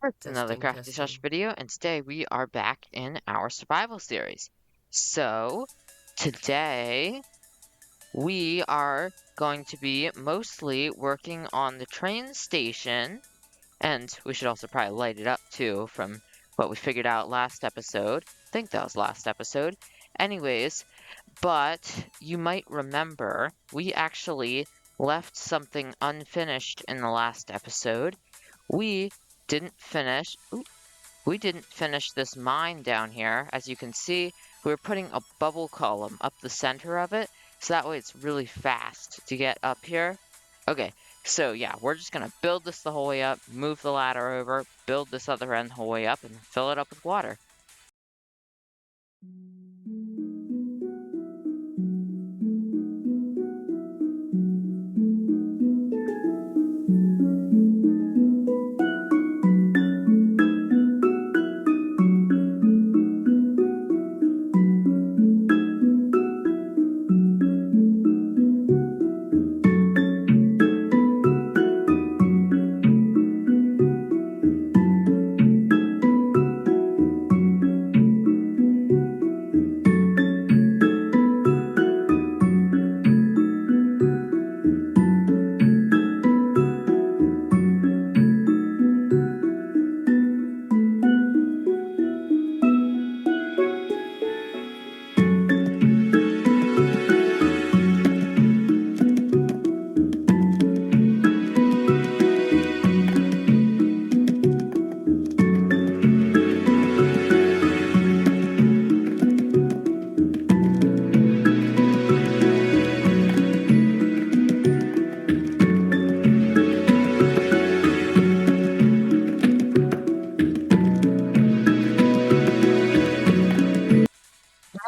It's another Crafty Sausage video, and today we are back in our survival series. So, today we are going to be mostly working on the train station, and we should also probably light it up too from what we figured out last episode. I think that was last episode. Anyways, but you might remember we actually left something unfinished in the last episode. We didn't finish. We didn't finish this mine down here. As you can see, we were putting a bubble column up the center of it, so that way it's really fast to get up here. Okay, so yeah, we're just gonna build this the whole way up, move the ladder over, build this other end the whole way up, and fill it up with water.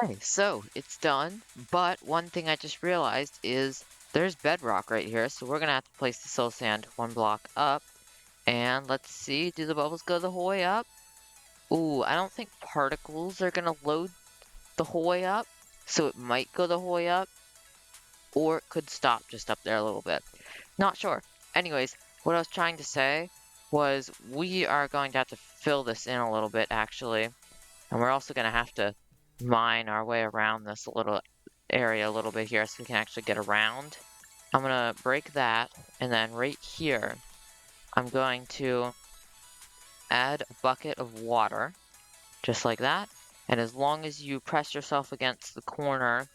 Okay, so it's done, but one thing I just realized is there's bedrock right here, so we're gonna have to place the soul sand one block up. And let's see, do the bubbles go the whole way up? Ooh, I don't think particles are gonna load the whole way up, so it might go the whole way up, or it could stop just up there a little bit. Not sure. Anyways, what I was trying to say was we are going to have to fill this in a little bit, actually. And we're also gonna have to mine our way around this little area a little bit here so we can actually get around. I'm gonna break that, and then right here, I'm going to add a bucket of water, just like that. And as long as you press yourself against the corner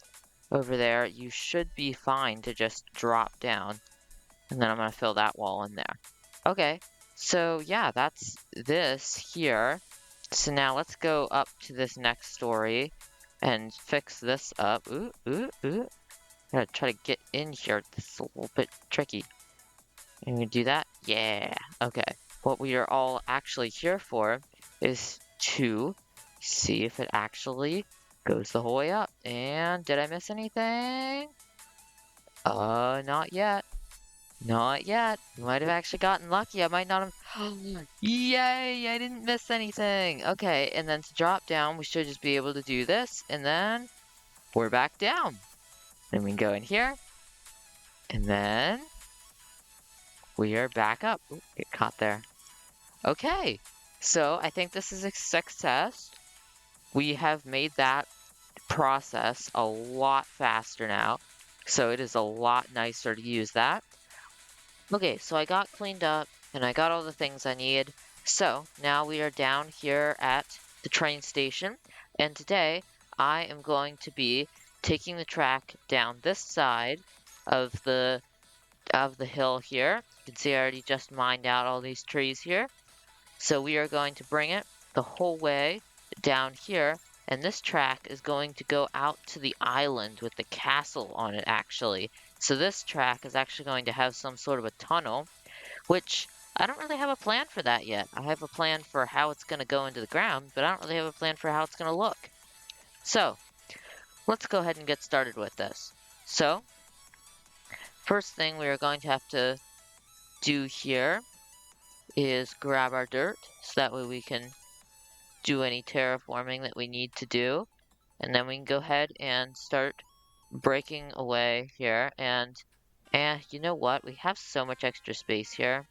over there, you should be fine to just drop down. And then I'm gonna fill that wall in there. Okay, so yeah, that's this here. So now let's go up to this next story and fix this up. Ooh. I'm gonna try to get in here. This is a little bit tricky. And you do that? Yeah. Okay. What we are all actually here for is to see if it actually goes the whole way up. And did I miss anything? Not yet. Not yet. You might have actually gotten lucky. I might not have. Yay! I didn't miss anything. Okay, and then to drop down, we should just be able to do this, and then we're back down. Then we can go in here, and then we are back up. Ooh, get caught there. Okay, so I think this is a success. We have made that process a lot faster now, so it is a lot nicer to use that. Okay, so I got cleaned up and I got all the things I need. So now we are down here at the train station, and today I am going to be taking the track down this side of the hill here. You can see I already just mined out all these trees here. So we are going to bring it the whole way down here, and this track is going to go out to the island with the castle on it, actually. So this track is actually going to have some sort of a tunnel, which I don't really have a plan for that yet. I have a plan for how it's going to go into the ground, but I don't really have a plan for how it's going to look. So let's go ahead and get started with this. So first thing we are going to have to do here is grab our dirt, so that way we can do any terraforming that we need to do. And then we can go ahead and start breaking away here. And you know what? We have so much extra space here.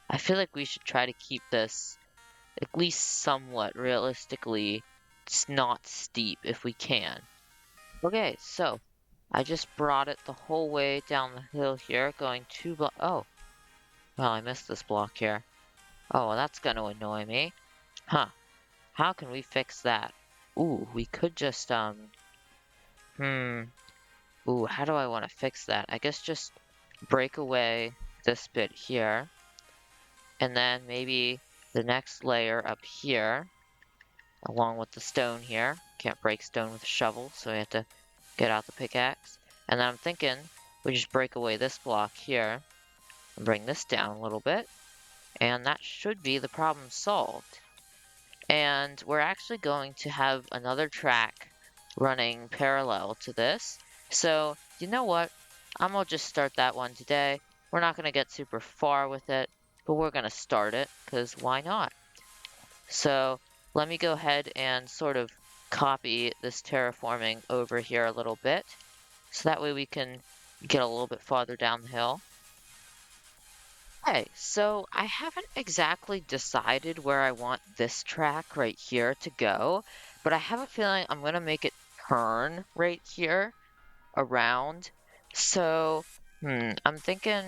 I feel like we should try to keep this at least somewhat realistically not steep if we can. Okay, so I just brought it the whole way down the hill here, going 2 block. Oh, well, I missed this block here. Oh, well, that's gonna annoy me. Huh. How can we fix that? Ooh, we could just, hmm. Ooh, how do I want to fix that? I guess just break away this bit here. And then maybe the next layer up here, along with the stone here. Can't break stone with a shovel, so we have to get out the pickaxe. And then I'm thinking we just break away this block here and bring this down a little bit. And that should be the problem solved. And we're actually going to have another track running parallel to this. So, you know what? I'm gonna just start that one today. We're not gonna get super far with it, but we're gonna start it, because why not? So, let me go ahead and sort of copy this terraforming over here a little bit, so that way we can get a little bit farther down the hill. Okay, so I haven't exactly decided where I want this track right here to go, but I have a feeling I'm gonna make it turn right here around. So, I'm thinking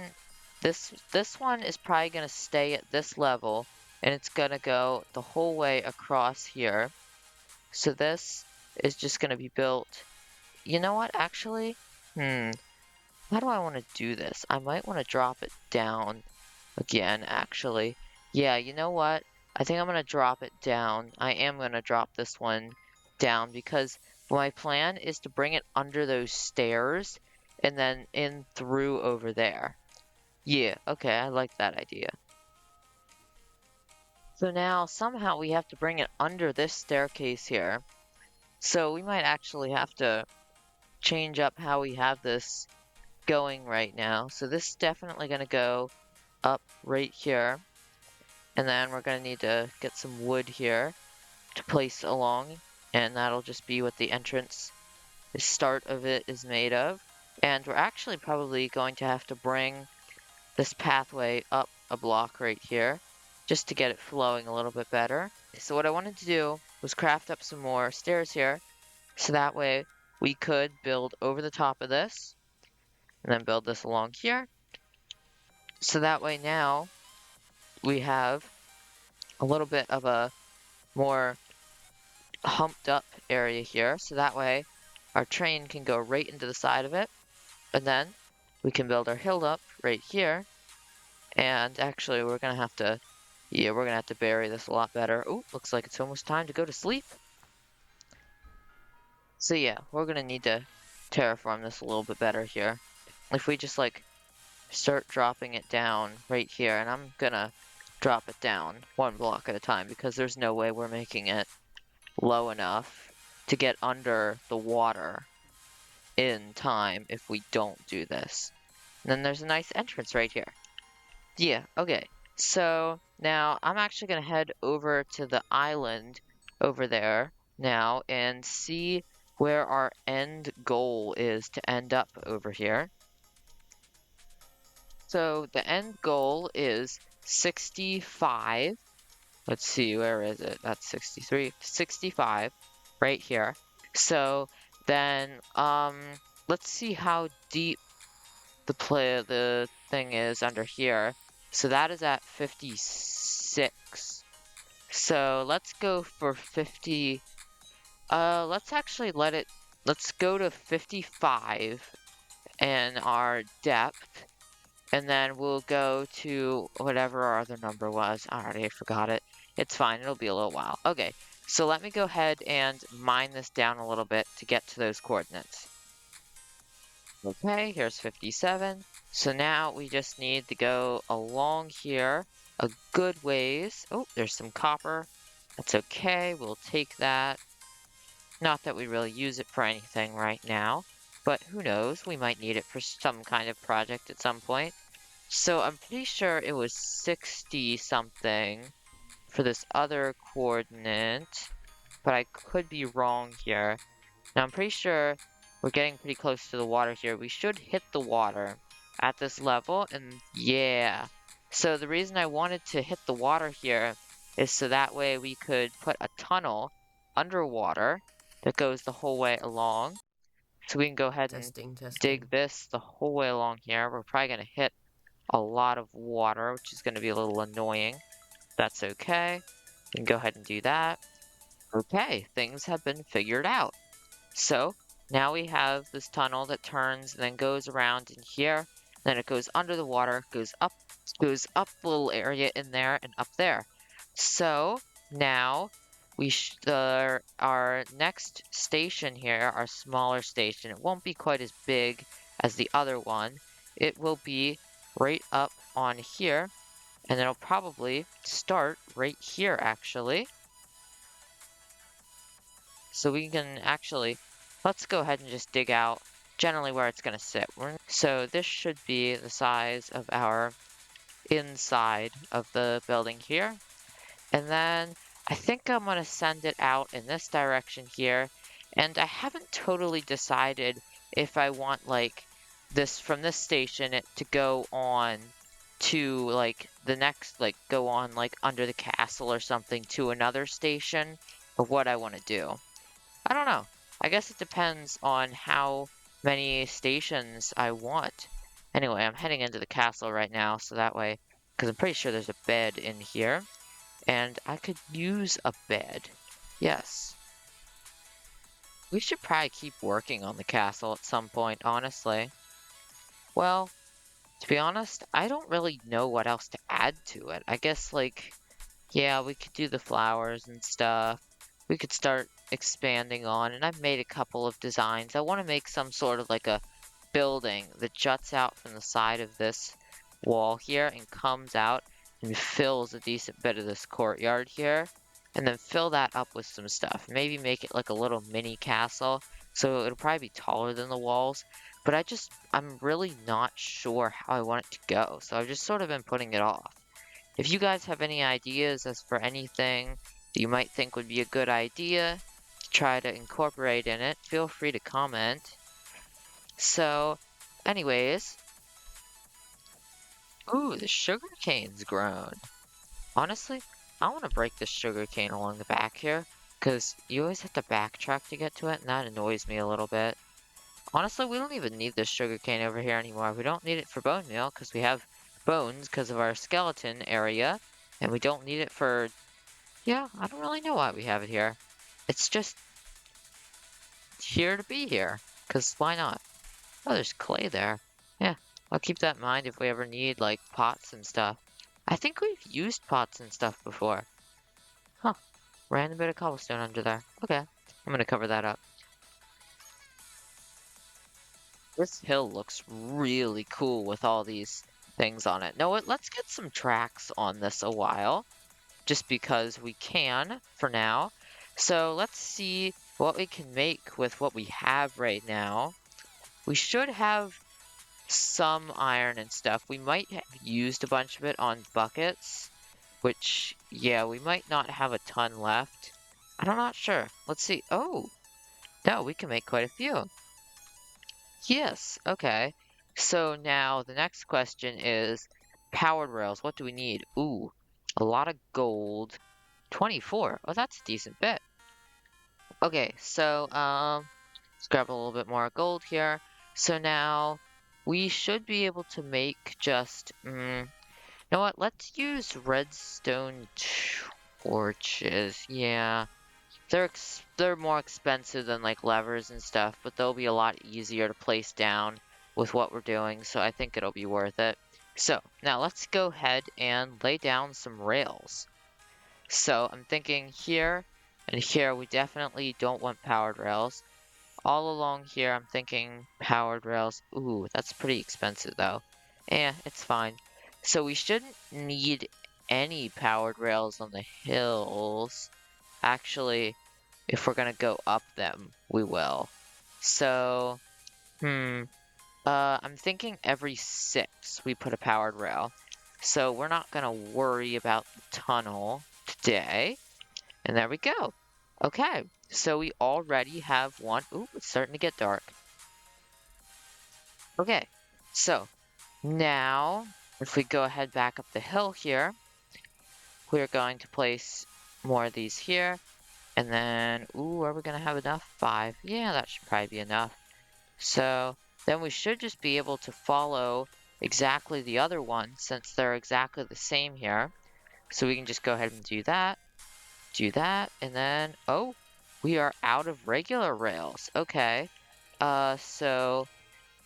this one is probably gonna stay at this level, and it's gonna go the whole way across here. So this is just gonna be built. You know what, actually? How do I want to do this? I might want to drop it down again, actually. Yeah, you know what? I think I'm going to drop it down. I am going to drop this one down because my plan is to bring it under those stairs and then in through over there. Yeah, okay, I like that idea. So now somehow we have to bring it under this staircase here. So we might actually have to change up how we have this going right now. So this is definitely going to go up right here. And then we're going to need to get some wood here to place along. And that'll just be what the entrance, the start of it is made of. And we're actually probably going to have to bring this pathway up a block right here just to get it flowing a little bit better. So what I wanted to do was craft up some more stairs here. So that way we could build over the top of this and then build this along here. So that way now we have a little bit of a more humped up area here. So that way our train can go right into the side of it. And then we can build our hill up right here. And actually we're gonna have to, yeah, we're gonna have to bury this a lot better. Oh, looks like it's almost time to go to sleep. So yeah, we're gonna need to terraform this a little bit better here. If we just like start dropping it down right here, and I'm gonna drop it down one block at a time because there's no way we're making it low enough to get under the water in time if we don't do this. And then there's a nice entrance right here. Yeah, okay. So now I'm actually gonna head over to the island over there now and see where our end goal is to end up over here. So the end goal is 65. Let's see, where is it? That's 63, 65 right here. So then, let's see how deep the thing is under here. So that is at 56. So let's go for 50. Let's actually let's go to 55 in our depth. And then we'll go to whatever our other number was. I already forgot it. It's fine, it'll be a little while. Okay, so let me go ahead and mine this down a little bit to get to those coordinates. Okay, here's 57. So now we just need to go along here a good ways. Oh, there's some copper. That's okay, we'll take that. Not that we really use it for anything right now, but who knows, we might need it for some kind of project at some point. So I'm pretty sure it was 60 something for this other coordinate, but I could be wrong here. Now I'm pretty sure we're getting pretty close to the water here. We should hit the water at this level, and yeah. So the reason I wanted to hit the water here is so that way we could put a tunnel underwater that goes the whole way along. So we can go ahead and Testing, dig testing. this the whole way along here. We're probably going to hit a lot of water, which is going to be a little annoying. That's okay. We can go ahead and do that. Okay, things have been figured out. So now we have this tunnel that turns and then goes around in here. Then it goes under the water, goes up a little area in there and up there. So now our next station here, our smaller station, it won't be quite as big as the other one. It will be right up on here, and it'll probably start right here actually. So we can actually, let's go ahead and just dig out generally where it's going to sit. So this should be the size of our inside of the building here. And then I think I'm going to send it out in this direction here. And I haven't totally decided if I want like this from this station it to go on to like the next, like go on like under the castle or something to another station, or what I want to do. I don't know. I guess it depends on how many stations I want. Anyway, I'm heading into the castle right now, so that way, because I'm pretty sure there's a bed in here, and I could use a bed. Yes. We should probably keep working on the castle at some point, honestly. Well, to be honest, I don't really know what else to add to it. I guess, like, yeah, we could do the flowers and stuff. We could start expanding on, and I've made a couple of designs. I want to make some sort of like a building that juts out from the side of this wall here and comes out and fills a decent bit of this courtyard here. And then fill that up with some stuff. Maybe make it like a little mini castle. So it'll probably be taller than the walls. But I'm really not sure how I want it to go. So I've just sort of been putting it off. If you guys have any ideas as for anything that you might think would be a good idea to try to incorporate in it, feel free to comment. So, anyways, ooh, the sugar cane's grown. Honestly, I want to break the sugar cane along the back here, because you always have to backtrack to get to it, and that annoys me a little bit. Honestly, we don't even need this sugar cane over here anymore. We don't need it for bone meal, because we have bones because of our skeleton area, and we don't need it for, yeah, I don't really know why we have it here. It's just here to be here, because why not? Oh, there's clay there. Yeah, I'll keep that in mind if we ever need, like, pots and stuff. I think we've used pots and stuff before. Huh, random bit of cobblestone under there. Okay, I'm gonna cover that up. This hill looks really cool with all these things on it. Know what? Let's get some tracks on this a while, just because we can for now. So let's see what we can make with what we have right now. We should have some iron and stuff. We might have used a bunch of it on buckets, which, yeah, we might not have a ton left. I'm not sure. Let's see. Oh, no, we can make quite a few. Yes, okay. So now the next question is powered rails. What do we need? Ooh, a lot of gold. 24. Oh, that's a decent bit. Okay, so let's grab a little bit more gold here. So now we should be able to make just you know what? Let's use redstone torches. Yeah. They're more expensive than like levers and stuff, but they'll be a lot easier to place down with what we're doing, so I think it'll be worth it. So now let's go ahead and lay down some rails. So I'm thinking here and here we definitely don't want powered rails. All along here I'm thinking powered rails. Ooh, that's pretty expensive though. Eh, it's fine. So we shouldn't need any powered rails on the hills. Actually, if we're gonna go up them, we will. So, I'm thinking every 6 we put a powered rail. So we're not gonna worry about the tunnel today. And there we go. Okay, so we already have one. Ooh, it's starting to get dark. Okay, so now if we go ahead back up the hill here, we're going to place more of these here. And then, ooh, are we going to have enough? 5. Yeah, that should probably be enough. So then we should just be able to follow exactly the other one since they're exactly the same here. So we can just go ahead and do that, and then, oh, we are out of regular rails. Okay. So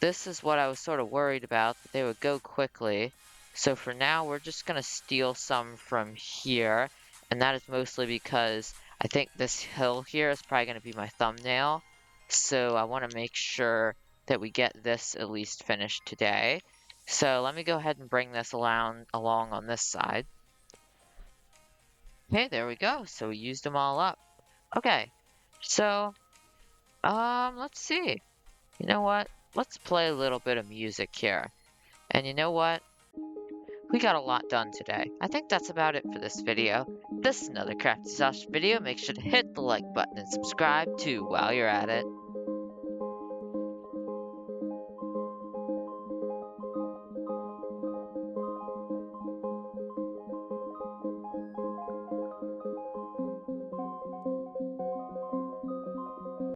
this is what I was sort of worried about, that they would go quickly. So for now, we're just going to steal some from here. And that is mostly because I think this hill here is probably going to be my thumbnail. So I want to make sure that we get this at least finished today. So let me go ahead and bring this along on this side. Okay, there we go. So we used them all up. Okay, so, let's see. You know what? Let's play a little bit of music here. And you know what? We got a lot done today. I think that's about it for this video. If this is another Crafty Sausage video, make sure to hit the like button and subscribe too while you're at it.